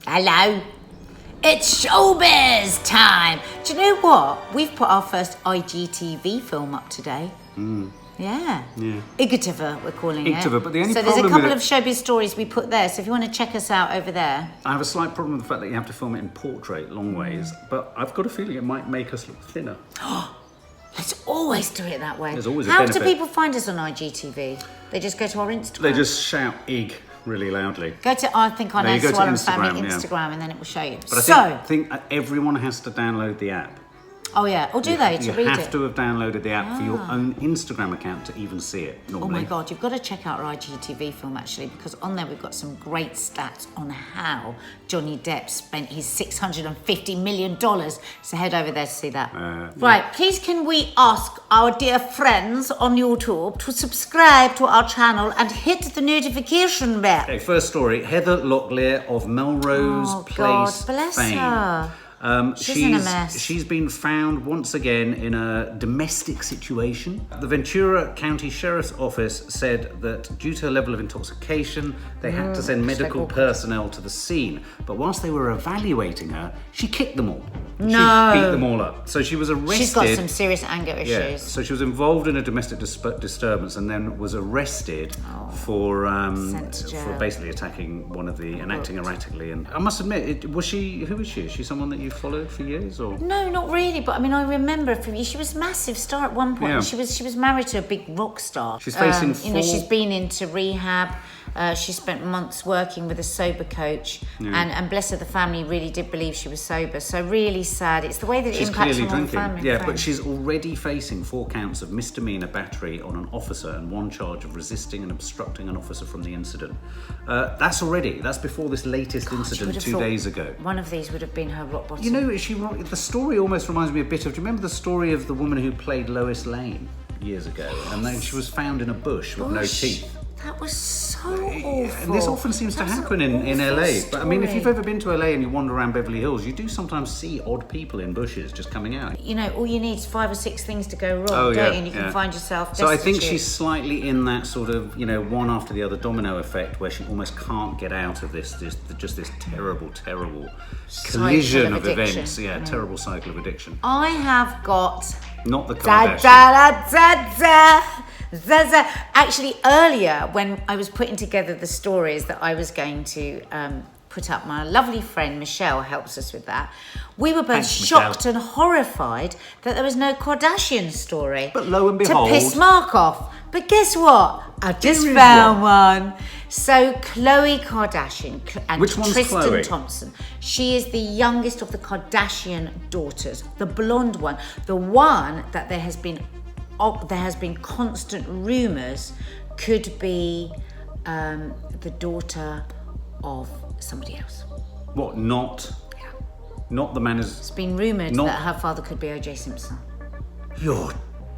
Hello. It's showbiz time. Do you know what? We've put our first IGTV film up today. Yeah. Igotova, we're calling it. Igotova, but the only so there's a problem couple with of showbiz stories we put there. So if you want to check us out over there. I have a slight problem with the fact that you have to film it in portrait long ways, but I've got a feeling it might make us look thinner. Let's always do it that way. There's always a How benefit. do people find us on IGTV? They just go to our Instagram. They just shout "ig" really loudly. Go to, I think I know, you go to Sawalha Family Instagram, yeah. Instagram, and then it will show you. But I think everyone has to download the app. Oh yeah, or do they to read it? You have to have downloaded the app for your own Instagram account to even see it normally. Oh my God, you've got to check out our IGTV film actually, because on there we've got some great stats on how Johnny Depp spent his $650 million. So head over there to see that. Right, please can we ask our dear friends on YouTube to subscribe to our channel and hit the notification bell. Okay, first story, Heather Locklear of Melrose Place God, bless fame. her. She's in a mess. She's been found once again in a domestic situation. The Ventura County Sheriff's Office said that due to her level of intoxication, they had to send medical personnel to the scene. But whilst they were evaluating her, she kicked them all. No. She beat them all up. So she was arrested. She's got some serious anger issues. Yeah. So she was involved in a domestic disturbance and then was arrested for basically attacking one of the and acting erratically. And I must admit, who is she? Is she someone that you followed for years, or? No, not really. But I mean, I remember she was a massive star at one point. Yeah. She was married to a big rock star. She's facing she's been into rehab. She spent months working with a sober coach, and bless her, the family really did believe she was sober. So really sad. It's the way that it impacts on the family. Yeah, but she's already facing 4 counts of misdemeanor battery on an officer and 1 charge of resisting and obstructing an officer from the incident. That's before this latest incident 2 days ago. One of these would have been her rock bottom. You know, the story almost reminds me a bit of. Do you remember the story of the woman who played Lois Lane years ago, and then she was found in a bush with no teeth? That was so awful. And this often seems to happen in LA. But I mean, if you've ever been to LA and you wander around Beverly Hills, you do sometimes see odd people in bushes just coming out. You know, all you need is 5 or 6 things to go wrong, don't you? And you can find yourself destitute. So I think she's slightly in that sort of, one after the other domino effect where she almost can't get out of this terrible collision of events. Yeah, terrible cycle of addiction. I have got... Not the Kardashian. Actually, earlier when I was putting together the stories that I was going to put up, my lovely friend Michelle helps us with that. We were both shocked and horrified that there was no Kardashian story. But lo and behold, to piss Mark off. But guess what? I just found one. So Khloe Kardashian and Tristan Khloe? Thompson. She is the youngest of the Kardashian daughters, the blonde one, the one that there has been constant rumours could be the daughter of somebody else. What? Not the man is. It's been rumoured that her father could be O.J. Simpson. You're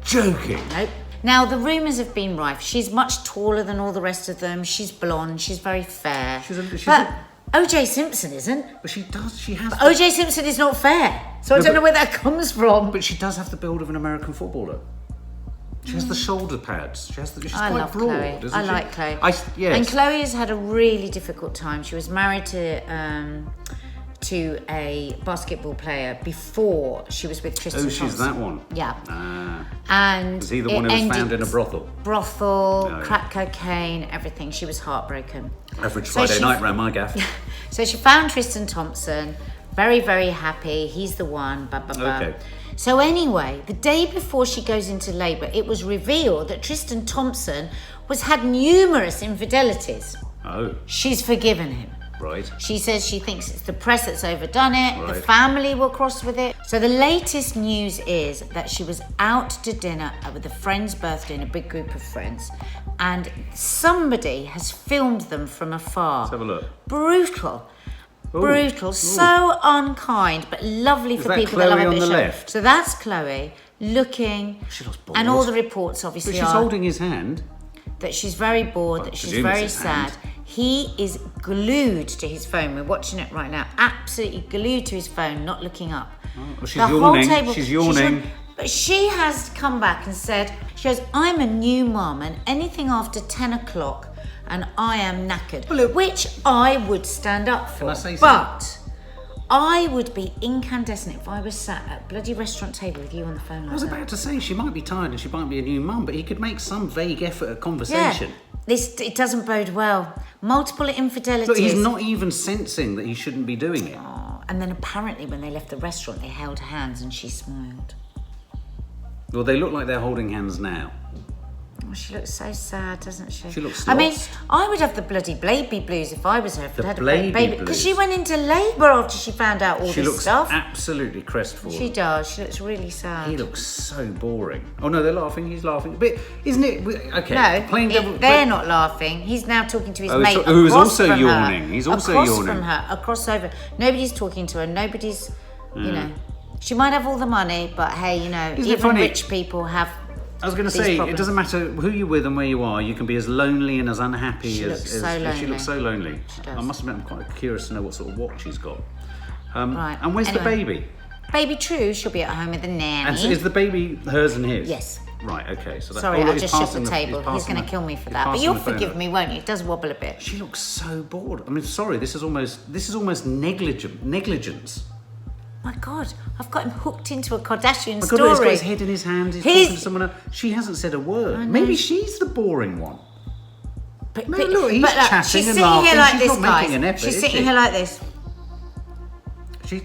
joking. Nope. Now, the rumours have been rife. She's much taller than all the rest of them. She's blonde. She's very fair. But O.J. Simpson isn't. But she has. But O.J. Simpson is not fair. So I don't know where that comes from. But she does have the build of an American footballer. She has the shoulder pads. She's quite love broad, Khloe. isn't I she? like Khloe. Yes. And Khloe has had a really difficult time. She was married to a basketball player before she was with Tristan Thompson. Oh, she's that one. Yeah. And was he the one who was found in a brothel? Crack cocaine, everything. She was heartbroken. Average Friday night round my gaff. So she found Tristan Thompson. Very, very happy. He's the one. Blah, blah, blah. Okay. So anyway, the day before she goes into labour, it was revealed that Tristan Thompson had numerous infidelities. Oh. She's forgiven him. Right. She says she thinks it's the press that's overdone it. Right. The family were cross with it. So the latest news is that she was out to dinner with a friend's birthday and a big group of friends, and somebody has filmed them from afar. Let's have a look. Brutal. Brutal, so unkind, but lovely for people that love a bit of show. Left? So that's Khloe looking, and all the reports obviously But she's holding his hand. That she's very bored, that she's very sad. He is glued to his phone. We're watching it right now. Absolutely glued to his phone, not looking up. Oh, she's yawning. She's yawning. But she has come back and said, she goes, I'm a new mum, and anything after 10 o'clock and I am knackered. Well, look, which I would stand up for. Can I say but I would be incandescent if I was sat at a bloody restaurant table with you on the phone like I was that. about to say, she might be tired and she might be a new mum, but he could make some vague effort at conversation. Yeah. It doesn't bode well. Multiple infidelities. Look, he's not even sensing that he shouldn't be doing it. Oh, and then apparently when they left the restaurant, they held hands and she smiled. Well, they look like they're holding hands now. Oh, she looks so sad, doesn't she? She looks I mean, lost. I would have the bloody baby blues if I was her. If The I'd had a baby baby, blues. because she went into labour after she found out all She this looks stuff. absolutely crestfallen. She does. She looks really sad. He looks so boring. Oh no, they're laughing. He's laughing. But isn't it? Okay. No, they're not laughing. He's now talking to his mate who is across also from yawning. her. He's also across yawning. from her, across over. Nobody's talking to her. Nobody's, you know. She might have all the money, but hey, you know, Isn't it even funny? rich people have. I was going to these say, problems. it doesn't matter who you're with and where you are. You can be as lonely and as unhappy She as looks so lonely. she looks so lonely. She does. I must admit, I'm quite curious to know what sort of watch she's got. Right. And where's the Anyway. baby? Baby True, she'll be at home with the nanny. And so is the baby hers and his? Yes. Right. Okay. So that, Sorry, oh, I he's just shook passing the table. He's passing going to the- kill me for he's that. But passing you'll the phone forgive over. me, won't you? It does wobble a bit. She looks so bored. I mean, sorry. This is almost negligence. My God, I've got him hooked into a Kardashian My story. God, he's got his head in his hands. He's He's- talking to someone else. She hasn't said a word. know. Maybe she's the boring one. But, No, look, he's look, chatting she's and sitting laughing. here like She's this, not guys. making an effort, She's is sitting she? here like this. She's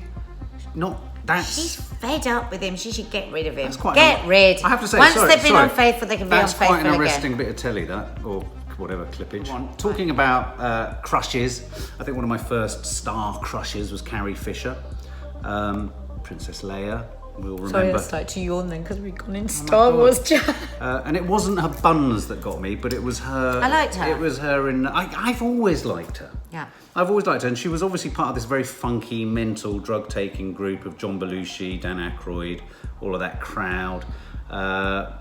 not. That's. She's fed up with him. She should get rid of him. That's quite Get rid. I have to say, once sorry, they've been sorry. unfaithful, they can be That's unfaithful quite an arresting again. bit of telly, that, or whatever clippage. Talking about crushes, I think one of my first star crushes was Carrie Fisher, Princess Leia. We'll remember. Sorry, I started to yawn then because we've gone into Oh my Star God. Wars chat. And it wasn't her buns that got me, but it was her. I liked her. It was her in. I've always liked her. Yeah. I've always liked her, and she was obviously part of this very funky, mental, drug-taking group of John Belushi, Dan Aykroyd, all of that crowd.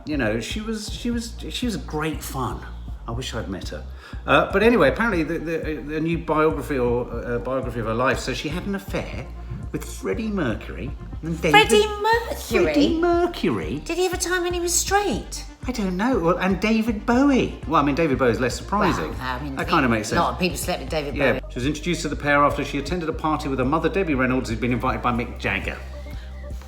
You know, she was great fun. I wish I'd met her. But anyway, apparently the new biography biography of her life says she had an affair with Freddie Mercury and David. Freddie Mercury? Freddie Mercury. Did he have a time when he was straight? I don't know. Well, and David Bowie. Well, I mean, David Bowie is less surprising. Well, I mean, that kind of makes A sense. lot of people slept with David Yeah, Bowie. she was introduced to the pair after she attended a party with her mother, Debbie Reynolds, who'd been invited by Mick Jagger.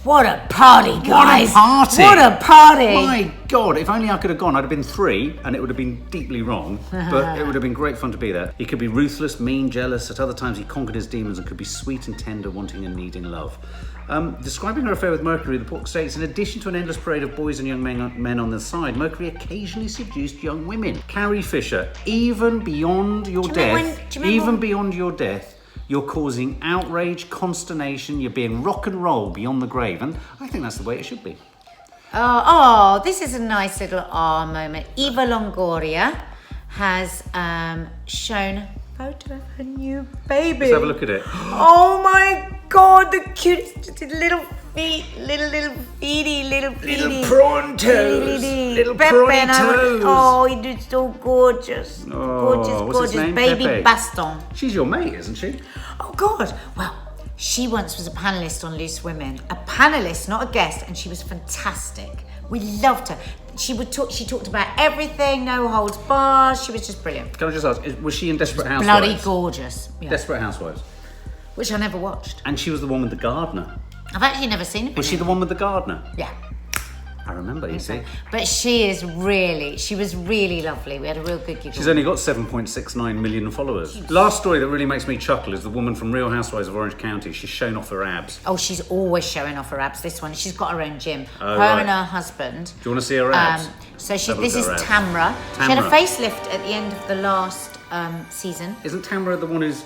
What a party, guys! What a party! What a party! My God, if only I could have gone. I'd have been 3, and it would have been deeply wrong, but it would have been great fun to be there. He could be ruthless, mean, jealous. At other times, he conquered his demons and could be sweet and tender, wanting and needing love. Describing her affair with Mercury, the book states, in addition to an endless parade of boys and young men on the side, Mercury occasionally seduced young women. Carrie Fisher, even beyond your death, you're causing outrage, consternation, you're being rock and roll beyond the grave. And I think that's the way it should be. This is a nice little moment. Eva Longoria has shown a photo of her new baby. Let's have a look at it. Oh my God, the cutest little feet, little feety. Little prawn toes. Little prawny toes. Oh, he is so gorgeous. Oh, what's his name? Baby Pepe. Baston. She's your mate, isn't she? Oh God. Well, she once was a panellist on Loose Women. A panellist, not a guest, and she was fantastic. We loved her. She talked about everything, no holds barred. She was just brilliant. Can I just ask, was she in Desperate Housewives? Bloody gorgeous. Yeah. Desperate Housewives. Which I never watched. And she was the one with the gardener. I've actually never seen it. Was she the one with the gardener? Yeah. I remember, you see. But she was really lovely. We had a real good giggle. She's only got 7.69 million followers. Last story that really makes me chuckle is the woman from Real Housewives of Orange County. She's shown off her abs. Oh, she's always showing off her abs. This one, she's got her own gym. Oh, her right. and her husband. Do you want to see her abs? So Have a look this at is her abs. Tamra. She had a Tamra. facelift at the end of the last season. Isn't Tamara the one who's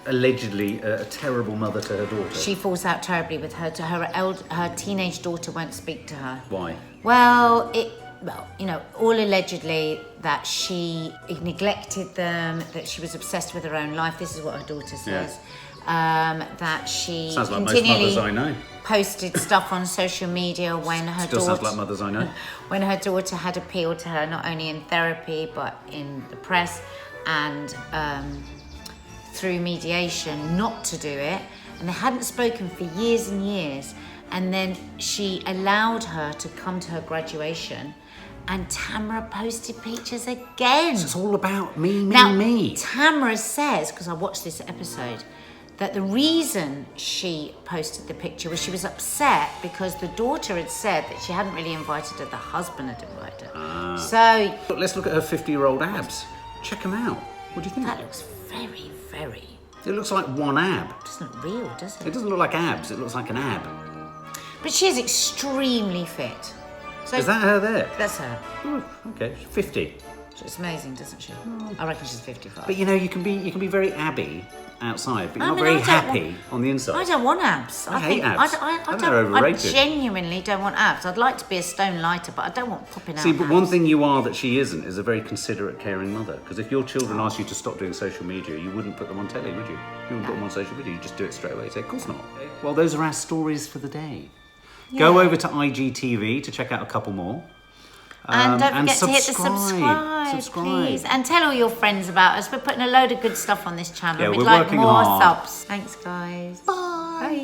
allegedly a terrible mother to her daughter? She falls out terribly with her. Her teenage daughter won't speak to her. Why? Well, all allegedly that she neglected them, that she was obsessed with her own life. This is what her daughter says. That she Sounds like most continually mothers I know. posted stuff on social media when her Still daughter sounds like mothers I know. when her daughter had appealed to her, not only in therapy but in the press and through mediation, not to do it. And they hadn't spoken for years and years. And then she allowed her to come to her graduation And Tamara posted pictures again. It's all about me. Tamara says, because I watched this episode, that the reason she posted the picture was she was upset because the daughter had said that she hadn't really invited her, the husband had invited her. So... But let's look at her 50-year-old abs. Check them out. What do you think? That looks very, very... It looks like one ab. It doesn't look real, does it? It doesn't look like abs, it looks like an ab. But she is extremely fit. So Is that her there? That's her. Oh, okay, she's 50. She's amazing, doesn't she? I reckon she's 55. But you know, you can be very abby outside, but you're not mean, very I don't happy on the inside. I don't want abs. I hate abs. I think they're overrated. I genuinely don't want abs. I'd like to be a stone lighter, but I don't want popping out. See, but abs. one thing you are that she isn't is a very considerate, caring mother. Because if your children asked you to stop doing social media, you wouldn't put them on telly, would you? You wouldn't put them on social media. You'd just do it straight away. Say, of course not. Well, those are our stories for the day. Yeah. Go over to IGTV to check out a couple more. And don't forget to hit the subscribe, please. And tell all your friends about us. We're putting a load of good stuff on this channel. Yeah, We'd we're like working more hard. subs. Thanks, guys. Bye.